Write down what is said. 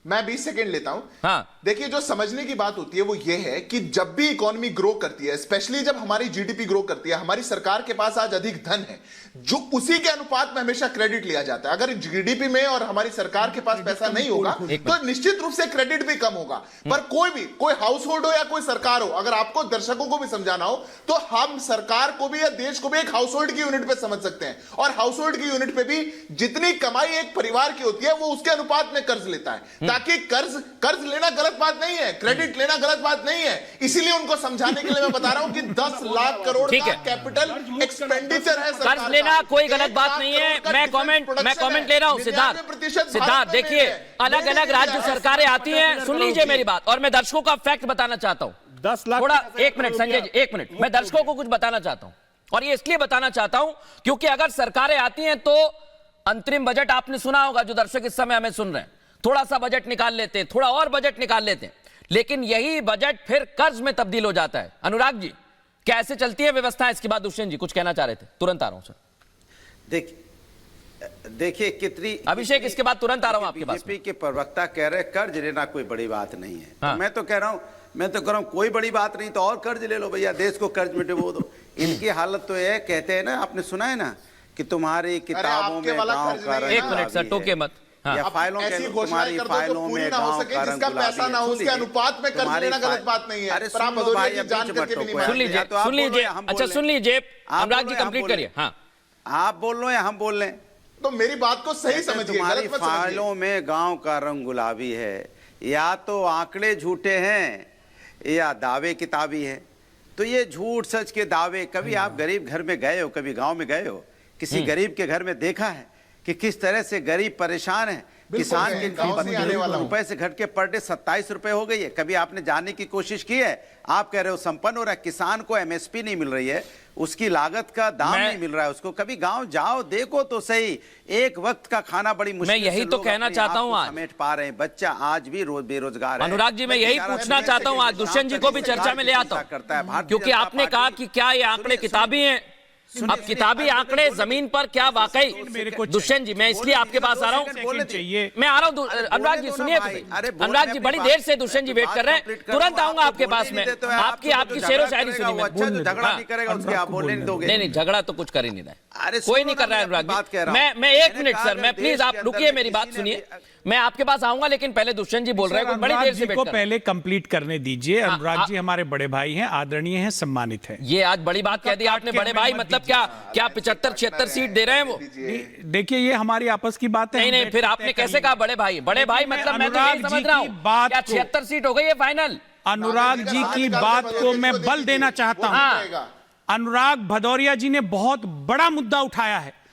मैं 20 सेकंड लेता हूं। हाँ। देखिए, जो समझने की बात होती है वो ये है कि जब भी इकोनॉमी ग्रो करती है, स्पेशली जब हमारी जीडीपी ग्रो करती है, हमारी सरकार के पास आज अधिक धन है, जो उसी के अनुपात में हमेशा क्रेडिट लिया जाता है। अगर जीडीपी में और हमारी सरकार के पास पैसा नहीं होगा तो निश्चित रूप से क्रेडिट भी कम होगा। पर कोई हाउस होल्ड हो या कोई सरकार हो, अगर आपको दर्शकों को भी समझाना हो तो हम सरकार को भी या देश को भी एक हाउस होल्ड की यूनिट पे समझ सकते हैं, और हाउस होल्ड की यूनिट पे भी जितनी कमाई एक परिवार की होती है वो उसके अनुपात में कर्ज लेता है, ताकि कर्ज लेना गलत बात नहीं है, क्रेडिट लेना गलत बात नहीं है। इसीलिए उनको समझाने के लिए मैं बता रहा हूं कि 10 लाख करोड़ का कैपिटल एक्सपेंडिचर है। कर्ज लेना कोई गलत बात नहीं है। मैं कमेंट ले रहा हूं। सिद्धार्थ देखिए, अलग अलग राज्य सरकारें आती हैं, सुन लीजिए मेरी बात, और मैं दर्शकों का फैक्ट बताना चाहता हूं। 10 लाख थोड़ा एक मिनट संजय जी, एक मिनट, मैं दर्शकों को कुछ बताना चाहता हूं, और ये इसलिए बताना चाहता हूं क्योंकि अगर सरकारें आती हैं तो अंतरिम बजट आपने सुना होगा, जो दर्शक इस समय हमें सुन रहे हैं, थोड़ा सा बजट निकाल लेते हैं, थोड़ा और बजट निकाल लेते हैं, लेकिन यही बजट फिर कर्ज में तब्दील हो जाता है। अनुराग जी, कैसे चलती है व्यवस्था? इसके बाद दुष्यंत जी कुछ कहना चाह रहे थे, तुरंत आ रहा हूं सर। देखिए कितनी, अभिषेक इसके बाद तुरंत आ रहा हूं आपके पास। बीजेपी के प्रवक्ता कह रहे कर्ज लेना कोई बड़ी बात नहीं है। हाँ। तो मैं तो कह रहा हूं कोई बड़ी बात नहीं तो और कर्ज ले लो भैया, देश को कर्ज में डुबो दो। इनकी हालत तो है, कहते हैं ना, आपने सुना है ना कि तुम्हारी किताबों में गांव का रंग, एक मिनट सर, टोके मत। हाँ। या फाइलों के, तुम्हारी फाइलों में गांव का रंग जिसका पैसा ना हो उसके अनुपात में कर्ज लेना गलत बात नहीं है। अरे पर आप भदौरिया की जान करके भी नहीं मान रहे। सुन लीजिए, अच्छा सुन लीजिए, अनुराग जी कंप्लीट करिए। हाँ, आप बोल लो या हम बोल लें? तो मेरी बात को सही समझिए, तुम्हारी गलत मत समझिए। फाइलों में गांव का रंग गुलाबी है, या तो आंकड़े झूठे हैं या दावे किताबी है। तो ये झूठ सच के दावे, कभी आप गरीब घर में गए हो, कभी गांव में गए हो, किसी गरीब के घर में देखा है कि किस तरह से गरीब परेशान है? किसान की रुपए से घट के पर डे 27 रुपए हो गई है। कभी आपने जानने की कोशिश की है? आप कह रहे हो संपन्न हो रहा है, किसान को एमएसपी नहीं मिल रही है, उसकी लागत का दाम नहीं मिल रहा है उसको। कभी गांव जाओ, देखो तो सही, एक वक्त का खाना बड़ी मुश्किल मैं यही तो कहना चाहता हूं आज समेट पा रहे हैं। बच्चा आज भी रोज बेरोजगार है। अनुराग जी, मैं यही पूछना चाहता हूं आज, दुष्यंत जी को भी चर्चा में ले आता हूं, क्योंकि आपने कहा कि क्या ये आंकड़े किताबी हैं। अब किताबी आंकड़े जमीन पर क्या वाकई? दुष्यंत जी, मैं इसलिए आपके पास आ रहा हूं, मैं आ रहा हूं। अनुराग जी सुनिए, अनुराग जी बड़ी देर से दुष्यंत जी वेट कर रहे हैं, तुरंत आऊंगा आपके पास में। आपकी शेरो शायरी सुनी मैं। झगड़ा नहीं करेगा उसके, आप बोलने नहीं दोगे? नहीं, झगड़ा तो कुछ कर ही नहीं रहा है, कोई नहीं कर रहा है अनुराग जी। मैं एक मिनट सर, मैं प्लीज आप रुकिए, मेरी बात सुनिए, मैं आपके पास आऊंगा, लेकिन पहले दुष्यंत जी बोल रहे हैं, बड़ी देर से को पहले कंप्लीट करने दीजिए। अनुराग जी हमारे बड़े भाई हैं, आदरणीय हैं, सम्मानित हैं। ये आज बड़ी बात कह दी आपने, बड़े भाई मतलब क्या 75-76 सीट दे रहे हैं वो? देखिए, ये हमारी आपस की बात है। नहीं, फिर आपने कैसे कहा बड़े भाई? बड़े भाई मतलब मैं तो नहीं समझ रहा हूं, क्या 76 सीट हो गई है फाइनल? अनुराग जी की बात को मैं बल देना चाहता हूं। अनुराग भदौरिया जी ने बहुत बड़ा मुद्दा उठाया है,